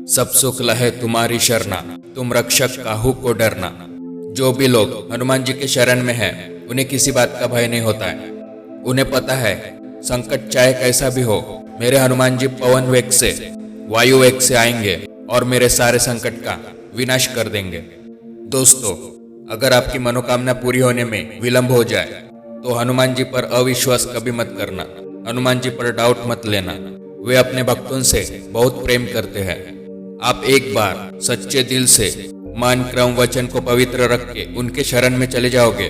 सब सुख लहे तुम्हारी शरणा, तुम रक्षक काहू को डरना। जो भी लोग हनुमान जी के शरण में हैं, उन्हें किसी बात का भय नहीं होता है। उन्हें पता है संकट चाहे कैसा भी हो, मेरे हनुमान जी पवन वेग से, वायु वेग से आएंगे और मेरे सारे संकट का विनाश कर देंगे। दोस्तों, अगर आपकी मनोकामना पूरी होने में विलंब हो जाए तो हनुमान जी पर अविश्वास कभी मत करना। हनुमान जी पर डाउट मत लेना। वे अपने भक्तों से बहुत प्रेम करते हैं। आप एक बार सच्चे दिल से मन क्रम वचन को पवित्र रख के उनके शरण में चले जाओगे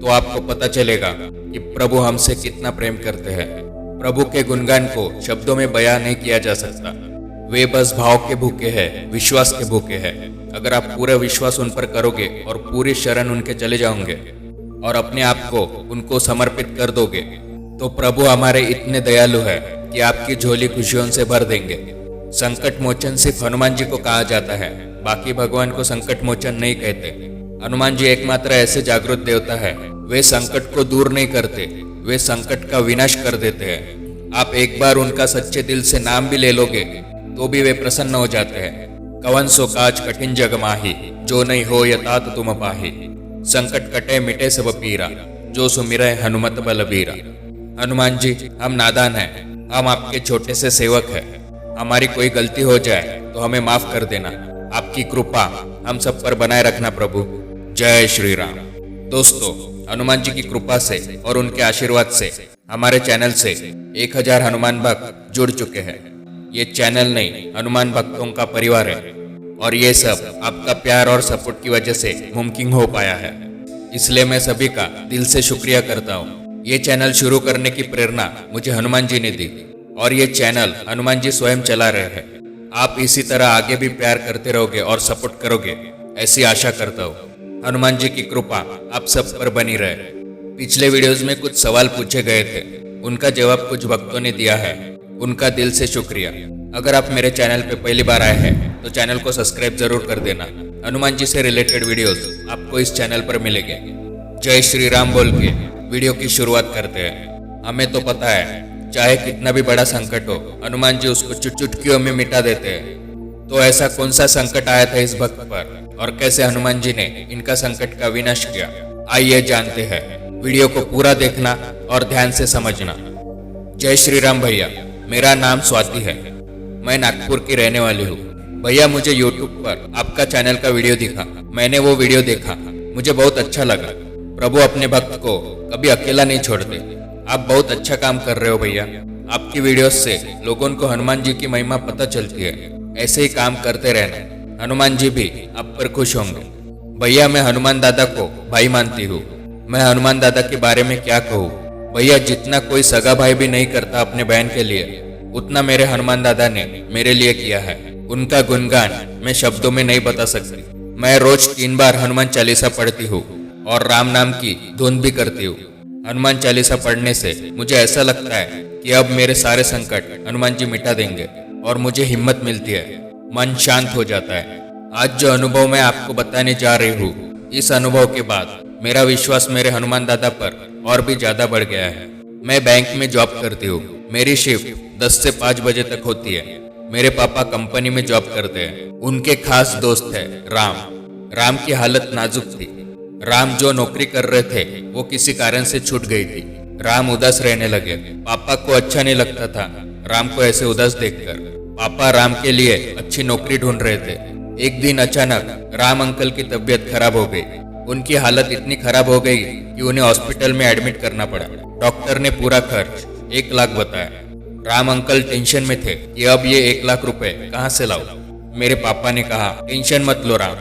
तो आपको पता चलेगा कि प्रभु हमसे कितना प्रेम करते हैं। प्रभु के गुणगान को शब्दों में बयां नहीं किया जा सकता। वे बस भाव के भूखे हैं, विश्वास के भूखे हैं। अगर आप पूरा विश्वास उन पर करोगे और पूरी शरण उनके चले जाओगे और अपने आप को उनको समर्पित कर दोगे तो प्रभु हमारे इतने दयालु है कि आपकी झोली खुशियों से भर देंगे। संकट मोचन सिर्फ हनुमान जी को कहा जाता है, बाकी भगवान को संकट मोचन नहीं कहते। हनुमान जी एकमात्र ऐसे जागृत देवता है, वे संकट को दूर नहीं करते, वे संकट का विनाश कर देते हैं। आप एक बार उनका सच्चे दिल से नाम भी ले लोगे तो भी वे प्रसन्न हो जाते हैं। कवन सो काज कठिन जग माही, जो नहीं हो यतात तुम पाही। संकट कटे मिटे सब पीरा, जो सुमिरै हनुमत बलबीरा। हनुमान जी, हम नादान हैं, हम आपके छोटे से सेवक हैं। हमारी कोई गलती हो जाए तो हमें माफ कर देना। आपकी कृपा हम सब पर बनाए रखना प्रभु। जय श्री राम। दोस्तों, हनुमान जी की कृपा से और उनके आशीर्वाद से हमारे चैनल से 1000 हनुमान भक्त जुड़ चुके हैं। ये चैनल नहीं, हनुमान भक्तों का परिवार है और ये सब आपका प्यार और सपोर्ट की वजह से मुमकिन हो पाया है। इसलिए मैं सभी का दिल से शुक्रिया करता हूँ। ये चैनल शुरू करने की प्रेरणा मुझे हनुमान जी ने दी और ये चैनल हनुमान जी स्वयं चला रहे हैं। आप इसी तरह आगे भी प्यार करते रहोगे और सपोर्ट करोगे, ऐसी आशा करता हूँ। हनुमान जी की कृपा आप सब पर बनी रहे। पिछले वीडियोस में कुछ सवाल पूछे गए थे, उनका जवाब कुछ भक्तों ने दिया है। उनका दिल से शुक्रिया। अगर आप मेरे चैनल पे पहली बार आए हैं तो चैनल को सब्सक्राइब जरूर कर देना। हनुमान जी से रिलेटेड वीडियोस आपको इस चैनल पर मिलेंगे। जय श्री राम बोल के वीडियो की शुरुआत करते हैं। हमें तो पता है चाहे कितना भी बड़ा संकट हो, हनुमान जी उसको चुटकियों में मिटा देते हैं। तो ऐसा कौन सा संकट आया था इस भक्त पर और कैसे हनुमान जी ने इनका संकट का विनाश किया, आइए जानते हैं। वीडियो को पूरा देखना और ध्यान से समझना। जय श्री राम भैया, मेरा नाम स्वाति है, मैं नागपुर की रहने वाली हूँ। भैया, मुझे यूट्यूब पर आपका चैनल का वीडियो दिखा, मैंने वो वीडियो देखा, मुझे बहुत अच्छा लगा। प्रभु अपने भक्त को कभी अकेला नहीं छोड़ते। आप बहुत अच्छा काम कर रहे हो भैया। आपकी वीडियोस से लोगों को हनुमान जी की महिमा पता चलती है। ऐसे ही काम करते रहना, हनुमान जी भी आप पर खुश होंगे। भैया, मैं हनुमान दादा को भाई मानती हूँ। मैं हनुमान दादा के बारे में क्या कहूँ भैया, जितना कोई सगा भाई भी नहीं करता अपने बहन के लिए, उतना मेरे हनुमान दादा ने मेरे लिए किया है। उनका गुणगान मैं शब्दों में नहीं बता सकती। मैं रोज 3 बार हनुमान चालीसा पढ़ती हूँ और राम नाम की धुन भी करती हूँ। हनुमान चालीसा पढ़ने से मुझे ऐसा लगता है कि अब मेरे सारे संकट हनुमान जी मिटा देंगे और मुझे हिम्मत मिलती है, मन शांत हो जाता है। आज जो अनुभव मैं आपको बताने जा रही हूँ, इस अनुभव के बाद मेरा विश्वास मेरे हनुमान दादा पर और भी ज्यादा बढ़ गया है। मैं बैंक में जॉब करती हूँ। मेरी शिफ्ट 10 से 5 बजे तक होती है। मेरे पापा कंपनी में जॉब करते हैं। उनके खास दोस्त है राम। राम की हालत नाजुक थी। राम जो नौकरी कर रहे थे वो किसी कारण से छूट गई थी। राम उदास रहने लगे। पापा को अच्छा नहीं लगता था राम को ऐसे उदास देखकर। पापा राम के लिए अच्छी नौकरी ढूंढ रहे थे। एक दिन अचानक राम अंकल की तबीयत खराब हो गई। उनकी हालत इतनी खराब हो गई कि उन्हें हॉस्पिटल में एडमिट करना पड़ा। डॉक्टर ने पूरा खर्च 1 लाख बताया। राम अंकल टेंशन में थे कि अब ये 1 लाख रुपए कहाँ से लाऊं। मेरे पापा ने कहा, टेंशन मत लो राम,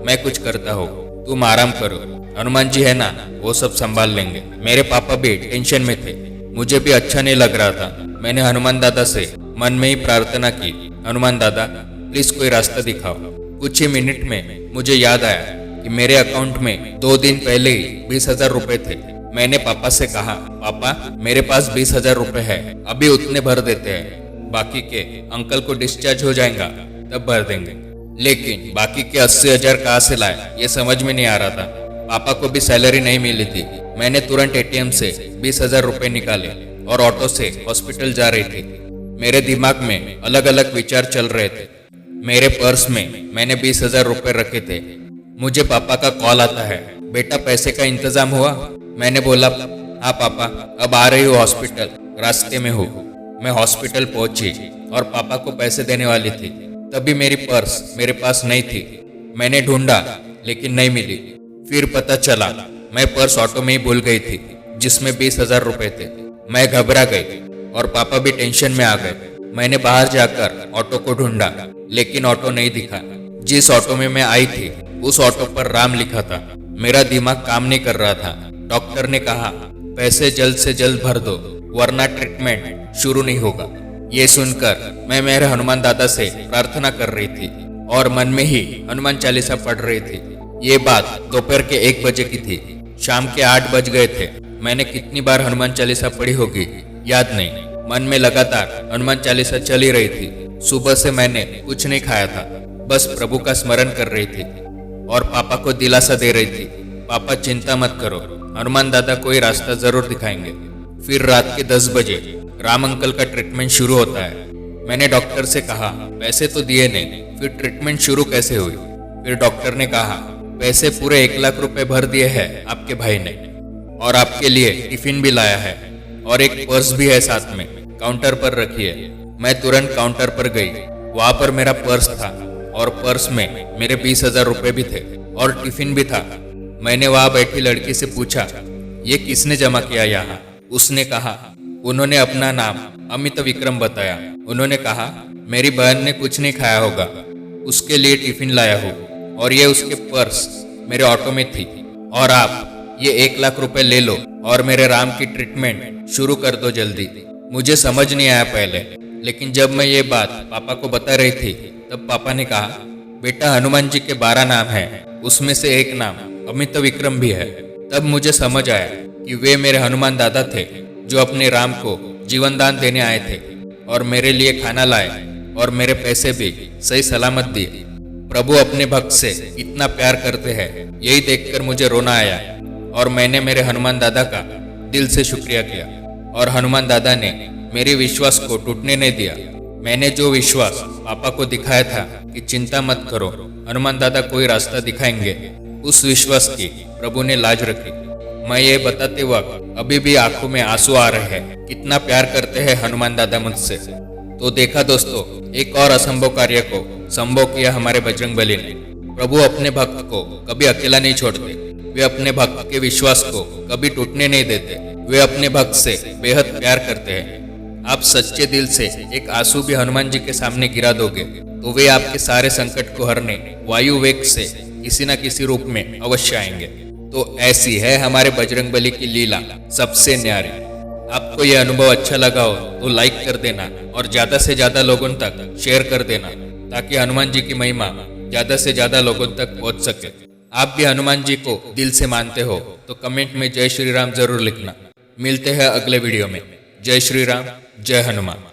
मैं कुछ करता हूँ, तुम आराम करो, हनुमान जी है ना, वो सब संभाल लेंगे। मेरे पापा भी टेंशन में थे। मुझे भी अच्छा नहीं लग रहा था। मैंने हनुमान दादा से मन में ही प्रार्थना की, हनुमान दादा प्लीज कोई रास्ता दिखाओ। कुछ ही मिनट में मुझे याद आया कि मेरे अकाउंट में 2 दिन पहले ही 20,000 रुपए थे। मैंने पापा से कहा, पापा मेरे पास 20,000 रुपए है, अभी उतने भर देते हैं, बाकी के अंकल को डिस्चार्ज हो जाएगा तब भर देंगे। लेकिन बाकी के 80,000 कहाँ से लाए ये समझ में नहीं आ रहा था। पापा को भी सैलरी नहीं मिली थी। मैंने तुरंत एटीएम से 20,000 रुपए निकाले और ऑटो से हॉस्पिटल जा रही थी। मेरे दिमाग में अलग अलग विचार चल रहे थे। मेरे पर्स में मैंने 20,000 रुपये रखे थे। मुझे पापा का कॉल आता है, बेटा पैसे का इंतजाम हुआ? मैंने बोला, हाँ पापा, अब आ रही हूँ हॉस्पिटल, रास्ते में हूँ। मैं हॉस्पिटल पहुंची और पापा को पैसे देने वाली थी, तभी मेरी पर्स मेरे पास नहीं थी। मैंने ढूंढा लेकिन नहीं मिली। फिर पता चला मैं पर्स ऑटो में ही भूल गई थी, जिसमें 20,000 रुपये थे। मैं घबरा गई और पापा भी टेंशन में आ गए। मैंने बाहर जाकर ऑटो को ढूंढा, लेकिन ऑटो नहीं दिखा। जिस ऑटो में मैं आई थी उस ऑटो पर राम लिखा था। मेरा दिमाग काम नहीं कर रहा था। डॉक्टर ने कहा, पैसे जल्द से जल्द भर दो, वरना ट्रीटमेंट शुरू नहीं होगा। ये सुनकर मैं मेरे हनुमान दादा से प्रार्थना कर रही थी और मन में ही हनुमान चालीसा पढ़ रही थी। ये बात दोपहर के 1 बजे की थी। शाम के 8 बज गए थे। मैंने कितनी बार हनुमान चालीसा पढ़ी होगी याद नहीं। मन में लगातार हनुमान चालीसा चल ही रही थी। सुबह से मैंने कुछ नहीं खाया था, बस प्रभु का स्मरण कर रही थी और पापा को दिलासा दे रही थी। पापा चिंता मत करो, हनुमान दादा कोई रास्ता जरूर दिखाएंगे। फिर रात के 10 बजे राम अंकल का ट्रीटमेंट शुरू होता है। मैंने डॉक्टर से कहा, पैसे तो दिए नहीं, फिर ट्रीटमेंट शुरू कैसे हुई? फिर डॉक्टर ने कहा, पैसे पूरे 1 लाख रुपए भर दिए हैं आपके भाई ने, और आपके लिए टिफिन भी लाया है और एक पर्स भी है साथ में, काउंटर पर रखी है। मैं तुरंत काउंटर पर गई। वहां पर मेरा पर्स था और पर्स में मेरे 20,000 रुपए भी थे और टिफिन भी था। मैंने वहां बैठी लड़की से पूछा, ये किसने जमा किया यहाँ? उसने कहा, उन्होंने अपना नाम अमित विक्रम बताया। उन्होंने कहा, मेरी बहन ने कुछ नहीं खाया होगा, उसके लिए टिफिन लाया हूँ और ये उसके पर्स मेरे ऑटो में थी, और आप ये 1 लाख रुपए ले लो और मेरे राम की ट्रीटमेंट शुरू कर दो जल्दी। मुझे समझ नहीं आया पहले, लेकिन जब मैं ये बात पापा को बता रही थी तब पापा ने कहा, बेटा हनुमान जी के 12 नाम हैं, उसमें से एक नाम अमित विक्रम भी है। तब मुझे समझ आया कि वे मेरे हनुमान दादा थे जो अपने राम को जीवन दान देने आए थे और मेरे लिए खाना लाए और मेरे पैसे भी सही सलामत दिए। प्रभु अपने भक्त से इतना प्यार करते हैं, यही देखकर मुझे रोना आया और मैंने मेरे हनुमान दादा का दिल से शुक्रिया किया और हनुमान दादा ने मेरे विश्वास को टूटने नहीं दिया। मैंने जो विश्वास पापा को दिखाया था कि चिंता मत करो, हनुमान दादा कोई रास्ता दिखाएंगे, उस विश्वास की प्रभु ने लाज रखी। मैं ये बताते वक्त अभी भी आंखों में आंसू आ रहे हैं। कितना प्यार करते हैं हनुमान दादा मुझसे। तो देखा दोस्तों, एक और असंभव कार्य को संभव किया हमारे बजरंगबली ने। प्रभु अपने भक्त को कभी अकेला नहीं छोड़ते। वे अपने भक्त के विश्वास को कभी टूटने नहीं देते। वे अपने भक्त से बेहद प्यार करते हैं। आप सच्चे दिल से एक आंसू भी हनुमान जी के सामने गिरा दोगे तो वे आपके सारे संकट को हरने वायु वेग से किसी न किसी रूप में अवश्य आएंगे। तो ऐसी है हमारे बजरंगबली की लीला, सबसे न्यारी। आपको यह अनुभव अच्छा लगा हो तो लाइक कर देना और ज्यादा से ज्यादा लोगों तक शेयर कर देना, ताकि हनुमान जी की महिमा ज्यादा से ज्यादा लोगों तक पहुंच सके। आप भी हनुमान जी को दिल से मानते हो तो कमेंट में जय श्री राम जरूर लिखना। मिलते हैं अगले वीडियो में। जय श्री राम, जय हनुमान।